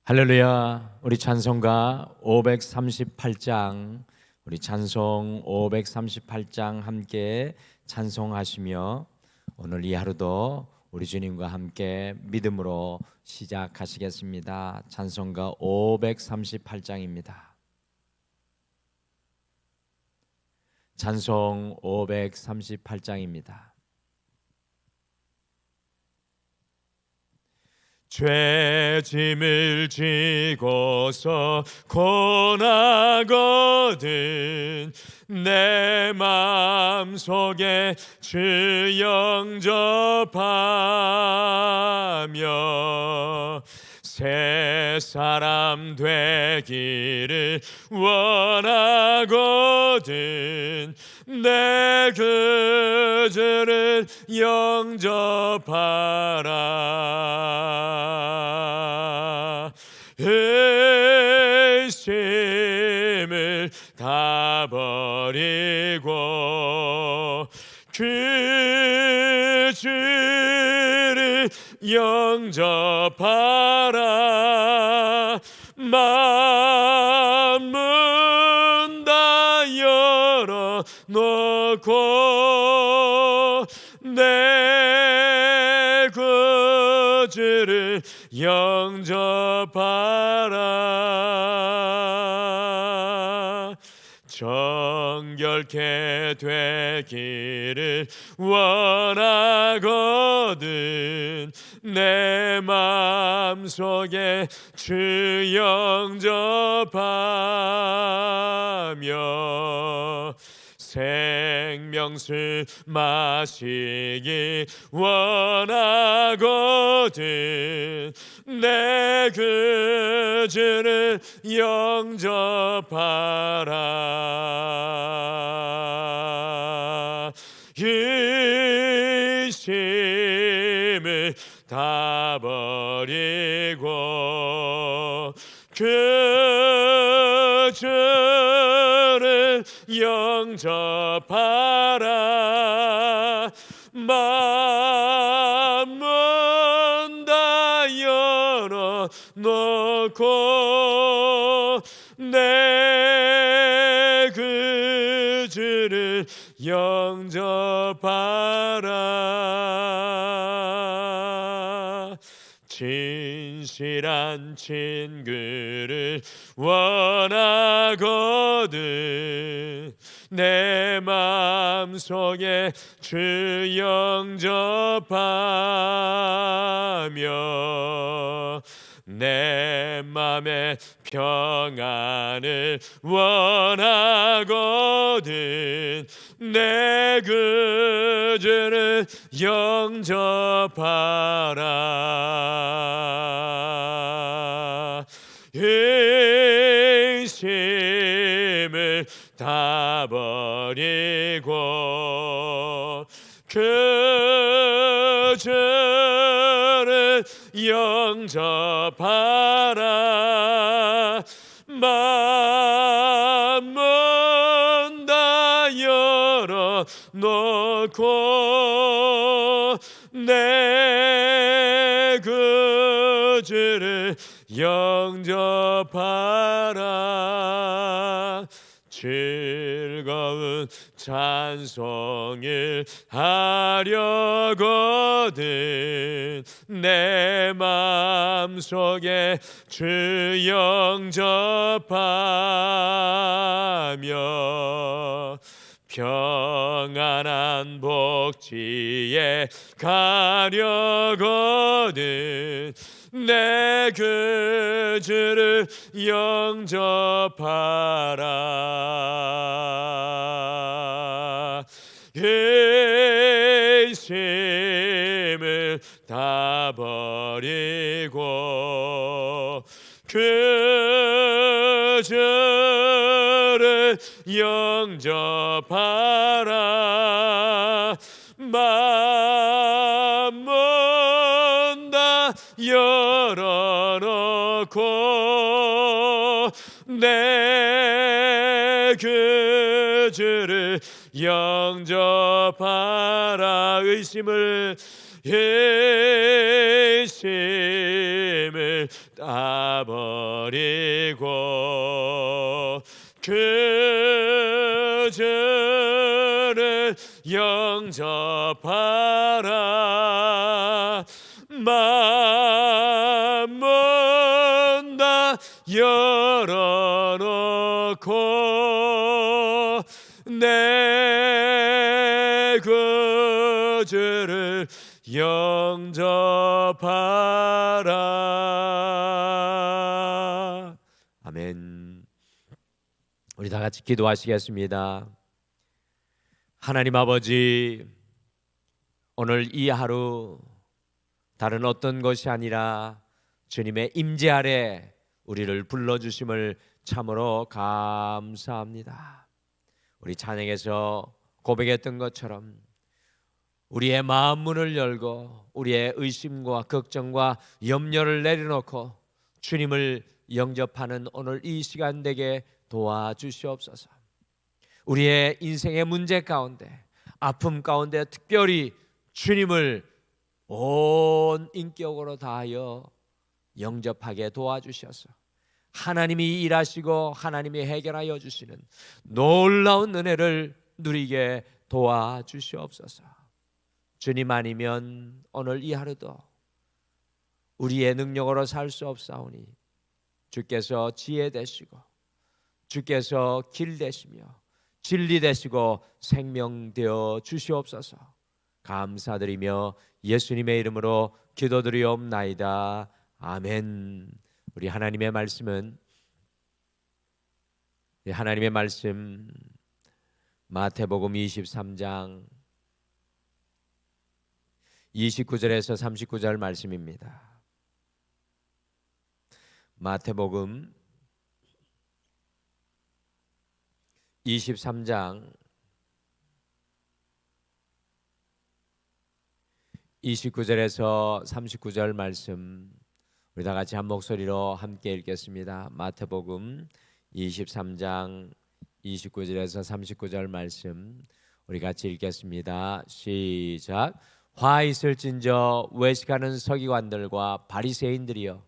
할렐루야. 우리 찬송가 538장, 우리 찬송 538장 함께 찬송하시며 오늘 이 하루도 우리 주님과 함께 믿음으로 시작하시겠습니다. 찬송가 538장입니다. 찬송 538장입니다. 죄짐을 지고서 고나거든 내 마음속에 주 영접하며 새 사람 되기를 원하거든 내 그 죄를 영접하라. 의심을 다 버리고 그 죄를 영접하라. 만문 다 열어놓고 내 구주를 영접하라. 정결케 되기를 원하거든 내 마음속에 주 영접하며 생명수 마시기 원하거든 내 그 주를 영접하라. 의심을 다 버리고 그 주를 영접하라. 만문 다 열어놓고 내 그 주를 영접하라. 진실한 친구를 원하거든 내 마음속에 주 영접하며 내 맘에 평안을 원하거든 내 그 죄를 영접하라. 의심을 다 버리고 그 죄를 영접하라. 만문 다 열어놓고 내 그 죄를 영접하라. 즐거운 찬송을 하려거든 내 마음속에 주 영접하며 평안한 복지에 가려거든 내 그 주를 영접하라. 의심을 다 버리고 그 주를 영접하라. 만문 다 열어놓고 내 그 주를 영접하라. 의심을 다 버리고 그 주를 영접하라. 마음문 다 열어놓고 내 구주를 영접하라. 아멘. 우리 다 같이 기도하시겠습니다. 하나님 아버지, 오늘 이 하루 다른 어떤 것이 아니라 주님의 임재 아래 우리를 불러주심을 참으로 감사합니다. 우리 찬양에서 고백했던 것처럼 우리의 마음 문을 열고 우리의 의심과 걱정과 염려를 내려놓고 주님을 영접하는 오늘 이 시간 되게 도와주시옵소서. 우리의 인생의 문제 가운데, 아픔 가운데 특별히 주님을 온 인격으로 다하여 영접하게 도와주셔서 하나님이 일하시고 하나님이 해결하여 주시는 놀라운 은혜를 누리게 도와주시옵소서. 주님 아니면 오늘 이 하루도 우리의 능력으로 살 수 없사오니 주께서 지혜 되시고 주께서 길 되시며 진리 되시고 생명 되어 주시옵소서. 감사드리며 예수님의 이름으로 기도드리옵나이다. 아멘. 우리 하나님의 말씀 마태복음 23장 29절에서 39절 말씀입니다. 마태복음 23장 29절에서 39절 말씀 우리 다 같이 한 목소리로 함께 읽겠습니다. 마태복음 23장 29절에서 39절 말씀 우리 같이 읽겠습니다. 시작. 화 있을진저 외식하는 서기관들과 바리새인들이여,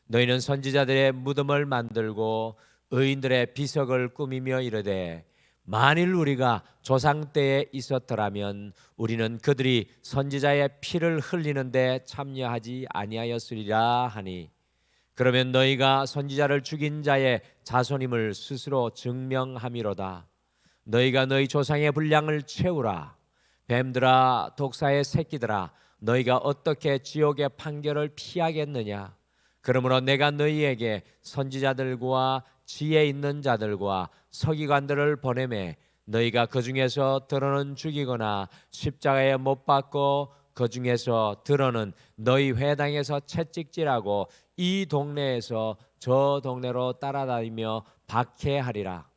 너희는 선지자들의 무덤을 만들고 의인들의 비석을 꾸미며 이르되 만일 우리가 조상 때에 있었더라면 우리는 그들이 선지자의 피를 흘리는데 참여하지 아니하였으리라 하니, 그러면 너희가 선지자를 죽인 자의 자손임을 스스로 증명함이로다. 너희가 너희 조상의 분량을 채우라. 뱀들아 독사의 새끼들아, 너희가 어떻게 지옥의 판결을 피하겠느냐. 그러므로 내가 너희에게 선지자들과 지혜 있는 자들과 서기관들을 보내매 너희가 그 중에서 들어는 죽이거나 십자가에 못 박고 그 중에서 들어는 너희 회당에서 채찍질하고 이 동네에서 저 동네로 따라다니며 박해하리라.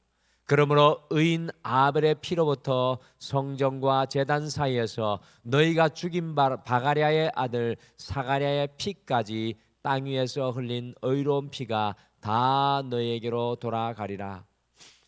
그러므로 의인 아벨의 피로부터 성전과 제단 사이에서 너희가 죽인 바가랴의 아들 사가랴의 피까지 땅 위에서 흘린 의로운 피가 다 너희에게로 돌아가리라.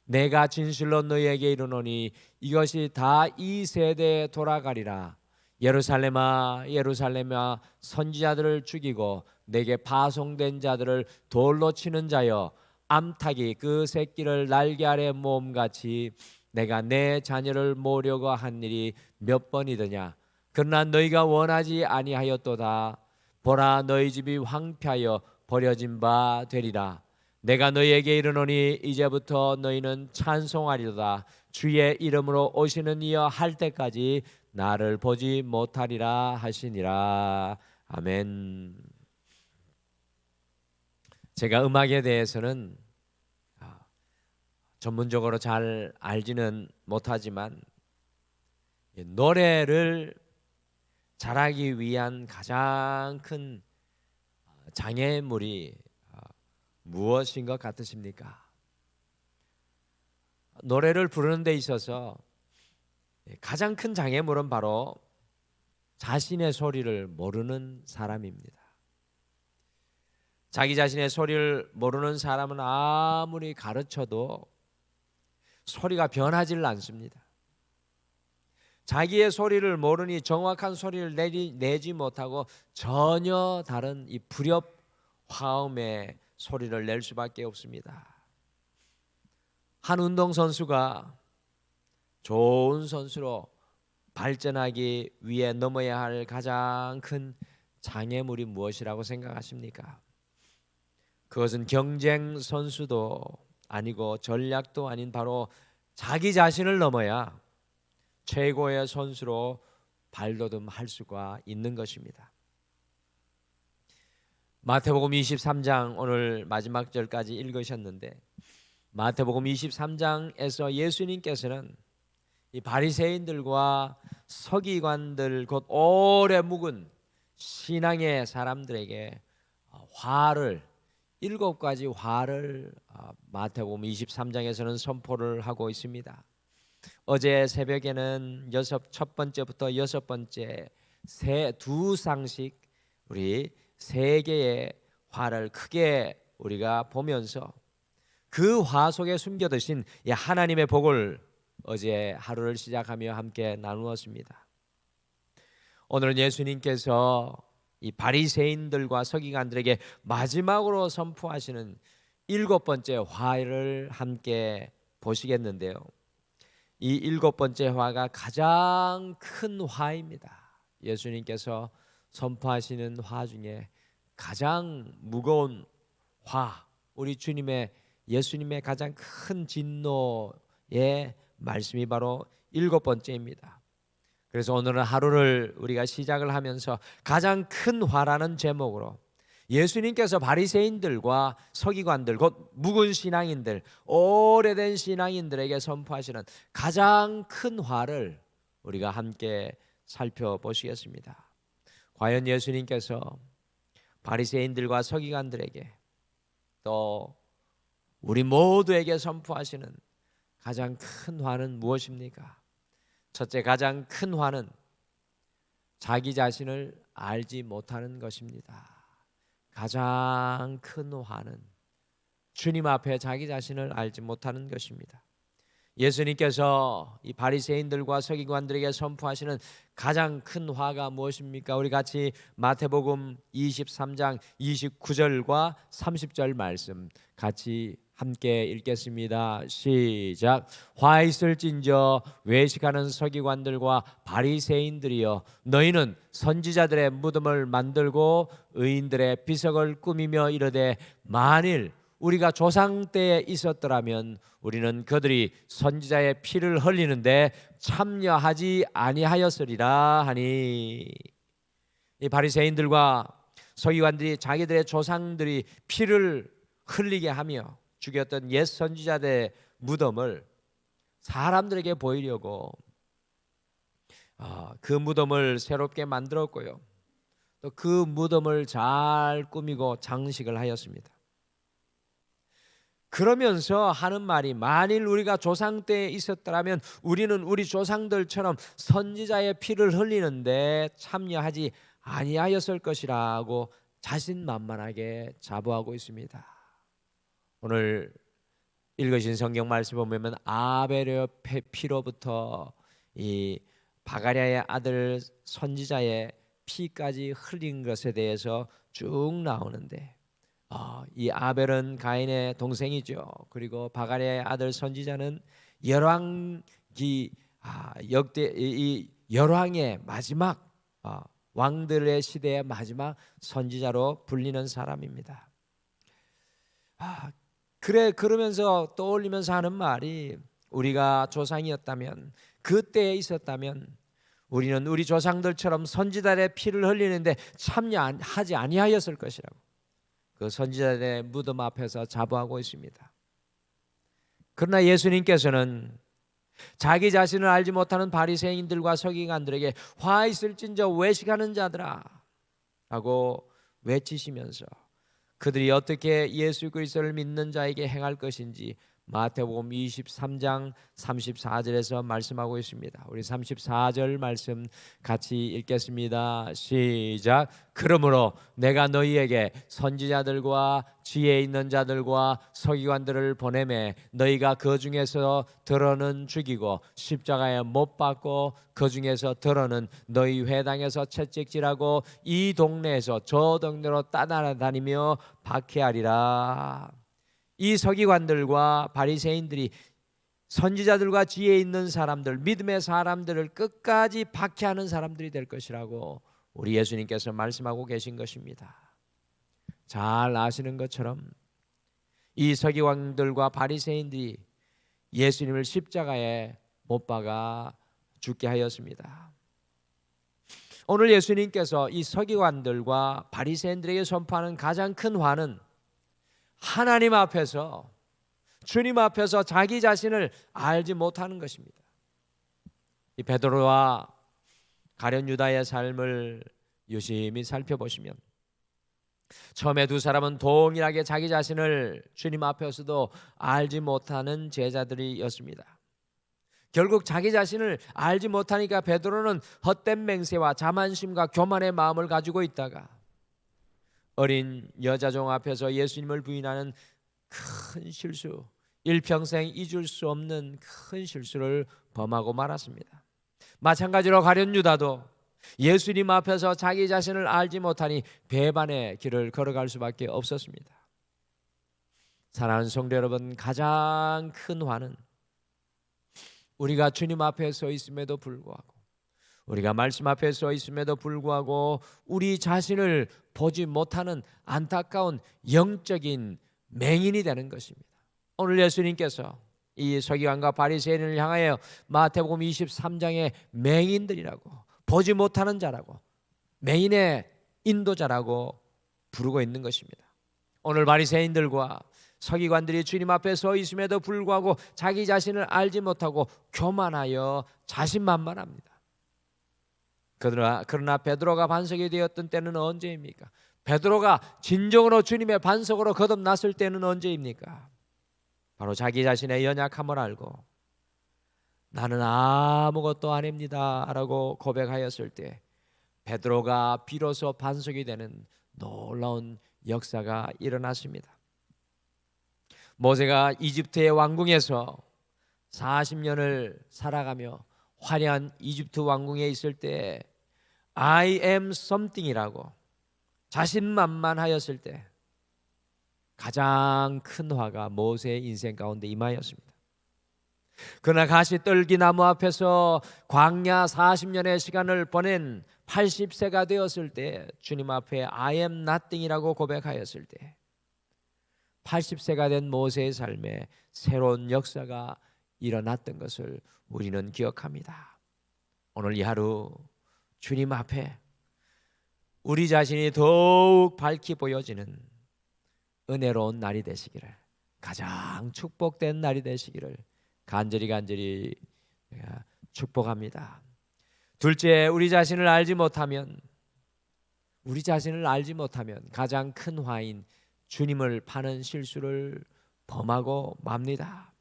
내가 진실로 너희에게 이르노니 이것이 다 이 세대에 돌아가리라. 예루살렘아 예루살렘아, 선지자들을 죽이고 내게 파송된 자들을 돌로 치는 자여, 암탉이 그 새끼를 날개 아래 모음같이 내가 내 자녀를 모으려고 한 일이 몇 번이더냐. 그러나 너희가 원하지 아니하였도다. 보라, 너희 집이 황폐하여 버려진 바 되리라. 내가 너희에게 이르노니 이제부터 너희는 찬송하리로다. 주의 이름으로 오시는 이여 할 때까지 나를 보지 못하리라 하시니라. 아멘. 제가 음악에 대해서는 전문적으로 잘 알지는 못하지만 노래를 잘하기 위한 가장 큰 장애물이 무엇인 것 같으십니까? 노래를 부르는 데 있어서 가장 큰 장애물은 바로 자신의 소리를 모르는 사람입니다. 자기 자신의 소리를 모르는 사람은 아무리 가르쳐도 소리가 변하지를 않습니다. 자기의 소리를 모르니 정확한 소리를 내지 못하고 전혀 다른 이 불협 화음의 소리를 낼 수밖에 없습니다. 한 운동선수가 좋은 선수로 발전하기 위해 넘어야 할 가장 큰 장애물이 무엇이라고 생각하십니까? 그것은 경쟁 선수도 아니고 전략도 아닌 바로 자기 자신을 넘어야 최고의 선수로 발돋움할 수가 있는 것입니다. 마태복음 23장 오늘 마지막 절까지 읽으셨는데, 마태복음 23장에서 예수님께서는 이 바리새인들과 서기관들 곧 오래 묵은 신앙의 사람들에게 화를 7가지 화를 마태복음 23장에서는 선포를 하고 있습니다. 어제 새벽에는 첫 번째부터 6번째 두 쌍씩 우리 3개의 화를 크게 우리가 보면서 그 화 속에 숨겨두신 하나님의 복을 어제 하루를 시작하며 함께 나누었습니다. 오늘은 예수님께서 이 바리새인들과 서기관들에게 마지막으로 선포하시는 7번째 화를 함께 보시겠는데요. 이 7번째 화가 가장 큰 화입니다. 예수님께서 선포하시는 화 중에 가장 무거운 화, 우리 예수님의 가장 큰 진노의 말씀이 바로 7번째입니다. 그래서 오늘은 하루를 우리가 시작을 하면서 가장 큰 화라는 제목으로 예수님께서 바리새인들과 서기관들 곧 묵은 신앙인들, 오래된 신앙인들에게 선포하시는 가장 큰 화를 우리가 함께 살펴보시겠습니다. 과연 예수님께서 바리새인들과 서기관들에게 또 우리 모두에게 선포하시는 가장 큰 화는 무엇입니까? 첫째, 가장 큰 화는 자기 자신을 알지 못하는 것입니다. 가장 큰 화는 주님 앞에 자기 자신을 알지 못하는 것입니다. 예수님께서 이 바리새인들과 서기관들에게 선포하시는 가장 큰 화가 무엇입니까? 우리 같이 마태복음 23장 29절과 30절 말씀 같이 함께 읽겠습니다. 시작. 화 있을진저 외식하는 서기관들과 바리새인들이여, 너희는 선지자들의 무덤을 만들고 의인들의 비석을 꾸미며 이르되 만일 우리가 조상 때에 있었더라면 우리는 그들이 선지자의 피를 흘리는데 참여하지 아니하였으리라 하니. 이 바리새인들과 서기관들이 자기들의 조상들이 피를 흘리게 하며 죽였던 옛 선지자들의 무덤을 사람들에게 보이려고 그 무덤을 새롭게 만들었고요, 또 그 무덤을 잘 꾸미고 장식을 하였습니다. 그러면서 하는 말이, 만일 우리가 조상 때에 있었더라면 우리는 우리 조상들처럼 선지자의 피를 흘리는데 참여하지 아니하였을 것이라고 자신만만하게 자부하고 있습니다. 오늘 읽으신 성경 말씀 보면 아벨의 피로부터 이 바가랴의 아들 선지자의 피까지 흘린 것에 대해서 쭉 나오는데, 이 아벨은 가인의 동생이죠. 그리고 바가랴의 아들 선지자는 열왕의 마지막 왕들의 시대의 마지막 선지자로 불리는 사람입니다. 그러면서 떠올리면서 하는 말이, 우리가 조상이었다면, 그때에 있었다면 우리는 우리 조상들처럼 선지자들의 피를 흘리는데 참여하지 아니하였을 것이라고 그 선지자들의 무덤 앞에서 자부하고 있습니다. 그러나 예수님께서는 자기 자신을 알지 못하는 바리새인들과 서기관들에게 화 있을진저 외식하는 자들아 하고 외치시면서 그들이 어떻게 예수 그리스도를 믿는 자에게 행할 것인지 마태복음 23장 34절에서 말씀하고 있습니다. 우리 34절 말씀 같이 읽겠습니다. 시작. 그러므로 내가 너희에게 선지자들과 지혜 있는 자들과 서기관들을 보내매 너희가 그 중에서 더러는 죽이고 십자가에 못 박고 그 중에서 더러는 너희 회당에서 채찍질하고 이 동네에서 저 동네로 따라다니며 박해하리라. 이 서기관들과 바리새인들이 선지자들과 지혜 있는 사람들, 믿음의 사람들을 끝까지 박해하는 사람들이 될 것이라고 우리 예수님께서 말씀하고 계신 것입니다. 잘 아시는 것처럼 이 서기관들과 바리새인들이 예수님을 십자가에 못 박아 죽게 하였습니다. 오늘 예수님께서 이 서기관들과 바리새인들에게 선포하는 가장 큰 화는 하나님 앞에서, 주님 앞에서 자기 자신을 알지 못하는 것입니다. 이 베드로와 가룟 유다의 삶을 유심히 살펴보시면 처음에 두 사람은 동일하게 자기 자신을 주님 앞에서도 알지 못하는 제자들이었습니다. 결국 자기 자신을 알지 못하니까 베드로는 헛된 맹세와 자만심과 교만의 마음을 가지고 있다가 어린 여자종 앞에서 예수님을 부인하는 큰 실수, 일평생 잊을 수 없는 큰 실수를 범하고 말았습니다. 마찬가지로 가룟 유다도 예수님 앞에서 자기 자신을 알지 못하니 배반의 길을 걸어갈 수밖에 없었습니다. 사랑하는 성도 여러분, 가장 큰 화는 우리가 주님 앞에 서 있음에도 불구하고, 우리가 말씀 앞에 서 있음에도 불구하고 우리 자신을 보지 못하는 안타까운 영적인 맹인이 되는 것입니다. 오늘 예수님께서 이 서기관과 바리새인을 향하여 마태복음 23장에 맹인들이라고, 보지 못하는 자라고, 맹인의 인도자라고 부르고 있는 것입니다. 오늘 바리새인들과 서기관들이 주님 앞에 서 있음에도 불구하고 자기 자신을 알지 못하고 교만하여 자신만만합니다. 그러나 베드로가 반석이 되었던 때는 언제입니까? 베드로가 진정으로 주님의 반석으로 거듭났을 때는 언제입니까? 바로 자기 자신의 연약함을 알고 나는 아무것도 아닙니다 라고 고백하였을 때 베드로가 비로소 반석이 되는 놀라운 역사가 일어났습니다. 모세가 이집트의 왕궁에서 40년을 살아가며 화려한 이집트 왕궁에 있을 때 I am something이라고 자신만만하였을 때 가장 큰 화가 모세의 인생 가운데 임하였습니다. 그러나 가시떨기 나무 앞에서 광야 40년의 시간을 보낸 80세가 되었을 때 주님 앞에 I am nothing이라고 고백하였을 때 80세가 된 모세의 삶에 새로운 역사가 일어났던 것을 우리는 기억합니다. 오늘 이 하루 주님 앞에 우리 자신이 더욱 밝히 보여지는 은혜로운 날이 되시기를, 가장 축복된 날이 되시기를 간절히 축복합니다. 둘째, 우리 자신을 알지 못하면 가장 큰 화인 주님을 파는 실수를 범하고 맙니다.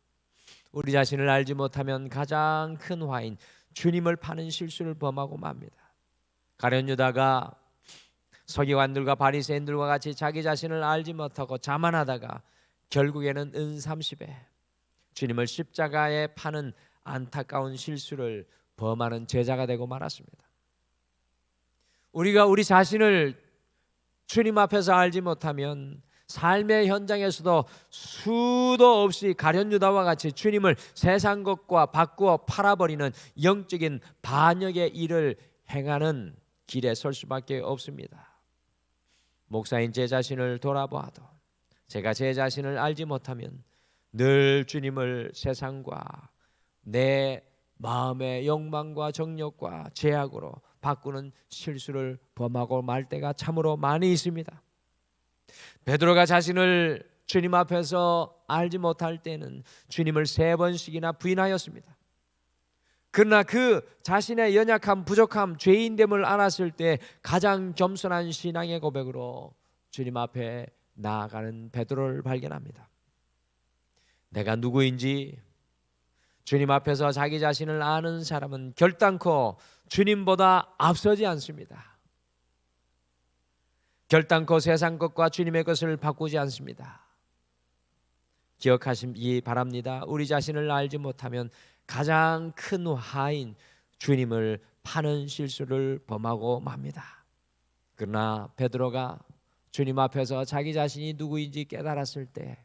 우리 자신을 알지 못하면 가장 큰 화인 주님을 파는 실수를 범하고 맙니다. 가룟 유다가 서기관들과 바리새인들과 같이 자기 자신을 알지 못하고 자만하다가 결국에는 은30에 주님을 십자가에 파는 안타까운 실수를 범하는 제자가 되고 말았습니다. 우리가 우리 자신을 주님 앞에서 알지 못하면 삶의 현장에서도 수도 없이 가룟 유다와 같이 주님을 세상 것과 바꾸어 팔아버리는 영적인 반역의 일을 행하는 길에 설 수밖에 없습니다. 목사인 제 자신을 돌아보아도 제가 제 자신을 알지 못하면 늘 주님을 세상과 내 마음의 욕망과 정욕과 죄악으로 바꾸는 실수를 범하고 말 때가 참으로 많이 있습니다. 베드로가 자신을 주님 앞에서 알지 못할 때는 주님을 3번씩이나 부인하였습니다. 그러나 그 자신의 연약함, 부족함, 죄인됨을 알았을 때 가장 겸손한 신앙의 고백으로 주님 앞에 나아가는 베드로를 발견합니다. 내가 누구인지 주님 앞에서 자기 자신을 아는 사람은 결단코 주님보다 앞서지 않습니다. 결단코 세상 것과 주님의 것을 바꾸지 않습니다. 기억하시기 바랍니다. 우리 자신을 알지 못하면 가장 큰 화인 주님을 파는 실수를 범하고 맙니다. 그러나 베드로가 주님 앞에서 자기 자신이 누구인지 깨달았을 때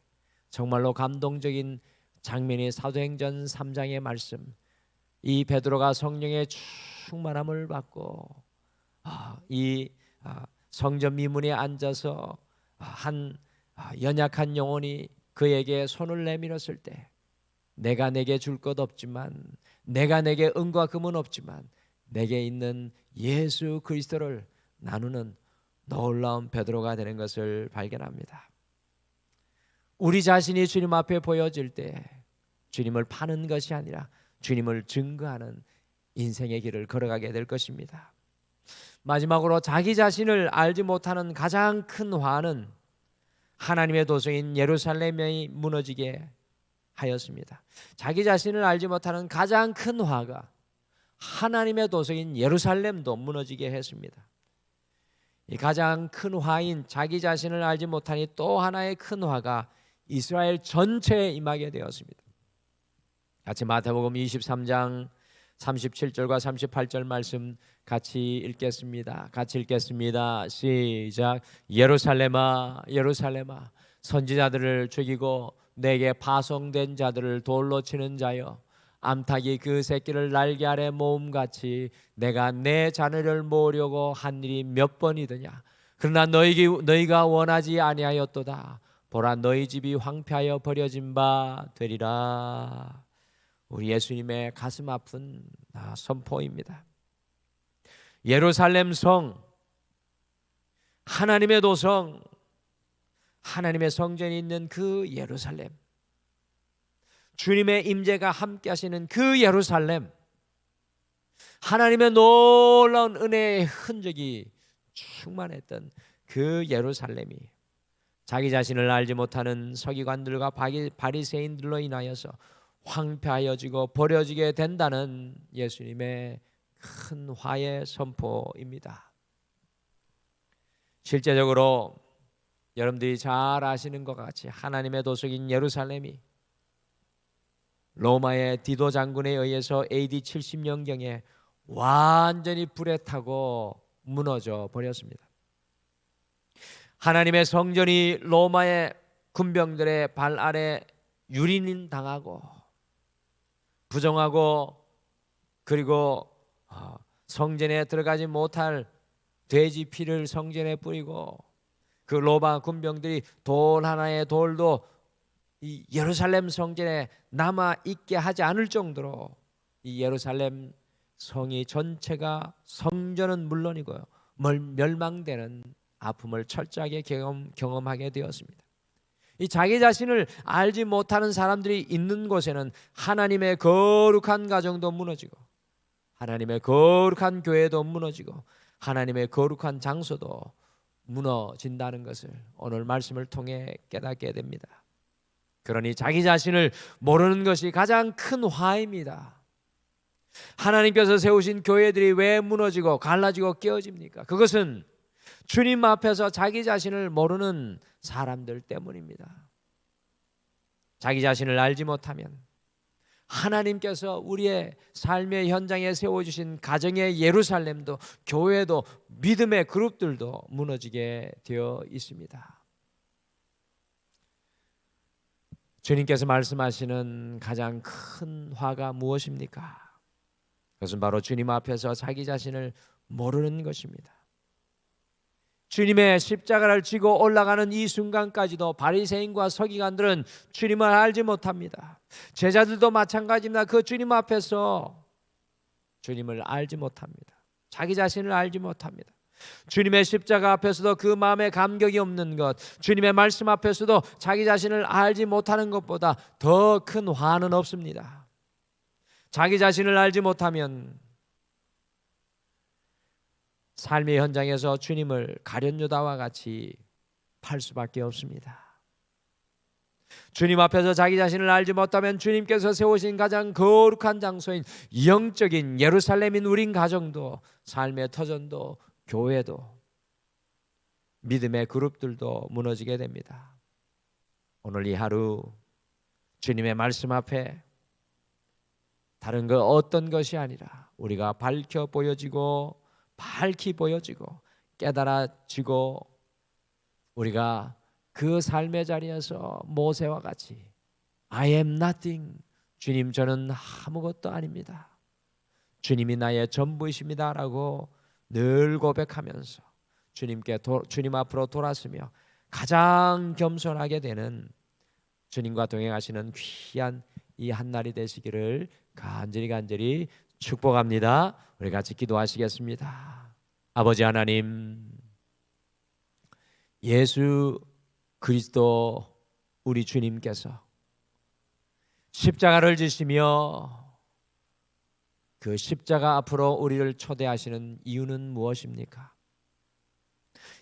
정말로 감동적인 장면이 사도행전 3장의 말씀, 이 베드로가 성령의 충만함을 받고 이 성전 미문에 앉아서 한 연약한 영혼이 그에게 손을 내밀었을 때 내가 내게 줄 것 없지만, 내가 내게 은과 금은 없지만 내게 있는 예수 그리스도를 나누는 놀라운 베드로가 되는 것을 발견합니다. 우리 자신이 주님 앞에 보여질 때 주님을 파는 것이 아니라 주님을 증거하는 인생의 길을 걸어가게 될 것입니다. 마지막으로 자기 자신을 알지 못하는 가장 큰 화는 하나님의 도성인 예루살렘이 무너지게 하였습니다. 자기 자신을 알지 못하는 가장 큰 화가 하나님의 도성인 예루살렘도 무너지게 했습니다. 이 가장 큰 화인 자기 자신을 알지 못하니 또 하나의 큰 화가 이스라엘 전체에 임하게 되었습니다. 같이 마태복음 23장 37절과 38절 말씀 같이 읽겠습니다. 같이 읽겠습니다. 시작. 예루살렘아 예루살렘아 선지자들을 죽이고 내게 파송된 자들을 돌로 치는 자여, 암탉이 그 새끼를 날개 아래 모음같이 내가 내 자녀를 모으려고 한 일이 몇 번이더냐. 그러나 너희가 원하지 아니하였도다. 보라 너희 집이 황폐하여 버려진 바 되리라. 우리 예수님의 가슴 아픈 선포입니다. 예루살렘 성, 하나님의 도성, 하나님의 성전이 있는 그 예루살렘, 주님의 임재가 함께 하시는 그 예루살렘, 하나님의 놀라운 은혜의 흔적이 충만했던 그 예루살렘이 자기 자신을 알지 못하는 서기관들과 바리새인들로 인하여서 황폐하여지고 버려지게 된다는 예수님의 큰 화의 선포입니다. 실제적으로 여러분들이 잘 아시는 것 같이 하나님의 도성인 예루살렘이 로마의 디도 장군에 의해서 AD 70년경에 완전히 불에 타고 무너져 버렸습니다. 하나님의 성전이 로마의 군병들의 발 아래 유린 당하고 부정하고, 그리고 성전에 들어가지 못할 돼지 피를 성전에 뿌리고, 그 로마 군병들이 돌 하나의 돌도 이 예루살렘 성전에 남아 있게 하지 않을 정도로 이 예루살렘 성이 전체가, 성전은 물론이고요, 멸망되는 아픔을 철저하게 경험하게 되었습니다. 이 자기 자신을 알지 못하는 사람들이 있는 곳에는 하나님의 거룩한 가정도 무너지고, 하나님의 거룩한 교회도 무너지고, 하나님의 거룩한 장소도 무너진다는 것을 오늘 말씀을 통해 깨닫게 됩니다. 그러니 자기 자신을 모르는 것이 가장 큰 화입니다. 하나님께서 세우신 교회들이 왜 무너지고 갈라지고 깨어집니까? 그것은 주님 앞에서 자기 자신을 모르는 사람들 때문입니다. 자기 자신을 알지 못하면 하나님께서 우리의 삶의 현장에 세워주신 가정의 예루살렘도, 교회도, 믿음의 그룹들도 무너지게 되어 있습니다. 주님께서 말씀하시는 가장 큰 화가 무엇입니까? 그것은 바로 주님 앞에서 자기 자신을 모르는 것입니다. 주님의 십자가를 지고 올라가는 이 순간까지도 바리새인과 서기관들은 주님을 알지 못합니다. 제자들도 마찬가지입니다. 그 주님 앞에서 주님을 알지 못합니다. 자기 자신을 알지 못합니다. 주님의 십자가 앞에서도 그 마음에 감격이 없는 것, 주님의 말씀 앞에서도 자기 자신을 알지 못하는 것보다 더 큰 화는 없습니다. 자기 자신을 알지 못하면 삶의 현장에서 주님을 가룟유다와 같이 팔 수밖에 없습니다. 주님 앞에서 자기 자신을 알지 못하면 주님께서 세우신 가장 거룩한 장소인 영적인 예루살렘인 우린 가정도, 삶의 터전도, 교회도, 믿음의 그룹들도 무너지게 됩니다. 오늘 이 하루 주님의 말씀 앞에 다른 그 어떤 것이 아니라 우리가 밝히 보여지고 깨달아지고 우리가 그 삶의 자리에서 모세와 같이 I am nothing, 주님 저는 아무것도 아닙니다, 주님이 나의 전부이십니다 라고 늘 고백하면서 주님 앞으로 돌아서며 가장 겸손하게 되는 주님과 동행하시는 귀한 이 한날이 되시기를 간절히 축복합니다. 우리 같이 기도하시겠습니다. 아버지 하나님, 예수 그리스도 우리 주님께서 십자가를 지시며 그 십자가 앞으로 우리를 초대하시는 이유는 무엇입니까?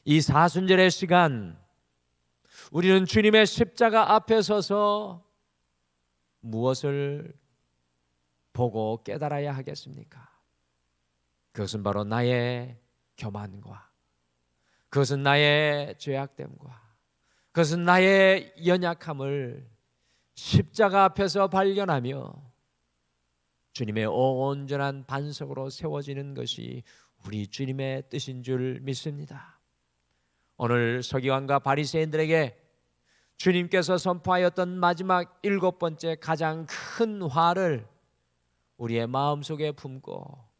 이 사순절의 시간 우리는 주님의 십자가 앞에 서서 무엇을 보고 깨달아야 하겠습니까? 그것은 바로 나의 교만과, 그것은 나의 죄악됨과, 그것은 나의 연약함을 십자가 앞에서 발견하며 주님의 온전한 반석으로 세워지는 것이 우리 주님의 뜻인 줄 믿습니다. 오늘 서기관과 바리새인들에게 주님께서 선포하였던 마지막 7번째 가장 큰 화를 우리의 마음속에 품고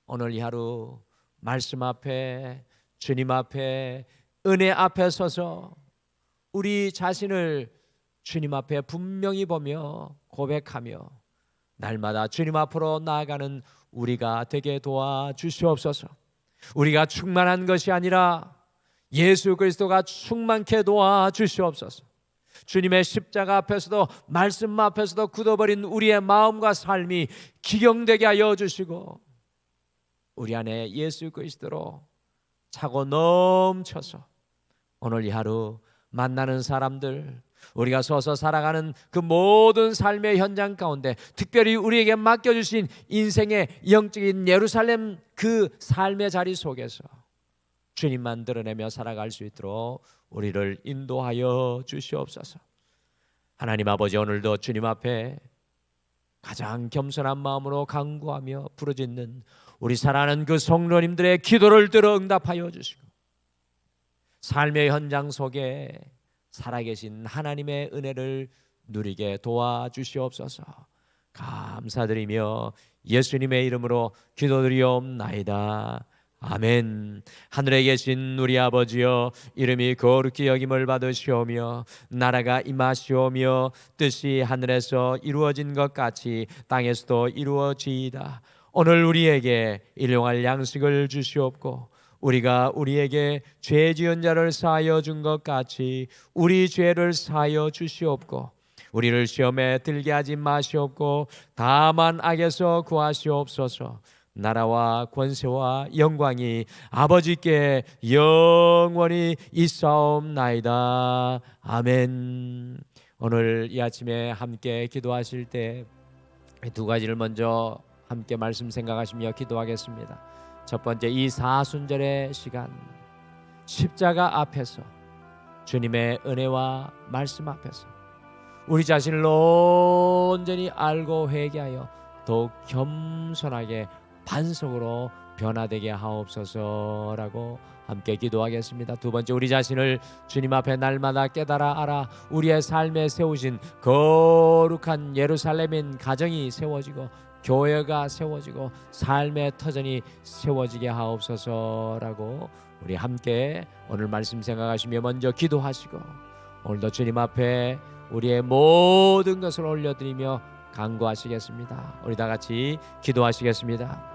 오늘 이 하루 말씀 앞에, 주님 앞에, 은혜 앞에 서서 우리 자신을 주님 앞에 분명히 보며 고백하며 날마다 주님 앞으로 나아가는 우리가 되게 도와주시옵소서. 우리가 충만한 것이 아니라 예수 그리스도가 충만케 도와주시옵소서. 주님의 십자가 앞에서도 말씀 앞에서도 굳어버린 우리의 마음과 삶이 기경되게 하여 주시고 우리 안에 예수 그리스도로 차고 넘쳐서 오늘 이 하루 만나는 사람들, 우리가 서서 살아가는 그 모든 삶의 현장 가운데 특별히 우리에게 맡겨주신 인생의 영적인 예루살렘 그 삶의 자리 속에서 주님만 드러내며 살아갈 수 있도록 우리를 인도하여 주시옵소서. 하나님 아버지, 오늘도 주님 앞에 가장 겸손한 마음으로 간구하며 부르짖는 우리 사랑하는 그 성도님들의 기도를 들어 응답하여 주시고 삶의 현장 속에 살아계신 하나님의 은혜를 누리게 도와주시옵소서. 감사드리며 예수님의 이름으로 기도드리옵나이다. 아멘. 하늘에 계신 우리 아버지여, 이름이 거룩히 여김을 받으시오며 나라가 임하시오며 뜻이 하늘에서 이루어진 것 같이 땅에서도 이루어지이다. 오늘 우리에게 일용할 양식을 주시옵고 우리가 우리에게 죄 지은 자를 사하여 준 것 같이 우리 죄를 사하여 주시옵고 우리를 시험에 들게 하지 마시옵고 다만 악에서 구하시옵소서. 나라와 권세와 영광이 아버지께 영원히 있사옵나이다. 아멘. 오늘 이 아침에 함께 기도하실 때 두 가지를 먼저 함께 말씀 생각하시며 기도하겠습니다. 첫 번째, 이 사순절의 시간 십자가 앞에서 주님의 은혜와 말씀 앞에서 우리 자신을 온전히 알고 회개하여 더욱 겸손하게 반석으로 변화되게 하옵소서라고 함께 기도하겠습니다. 두 번째, 우리 자신을 주님 앞에 날마다 깨달아 알아 우리의 삶에 세우신 거룩한 예루살렘인 가정이 세워지고 교회가 세워지고 삶의 터전이 세워지게 하옵소서라고 우리 함께 오늘 말씀 생각하시며 먼저 기도하시고 오늘도 주님 앞에 우리의 모든 것을 올려드리며 간구하시겠습니다. 우리 다 같이 기도하시겠습니다.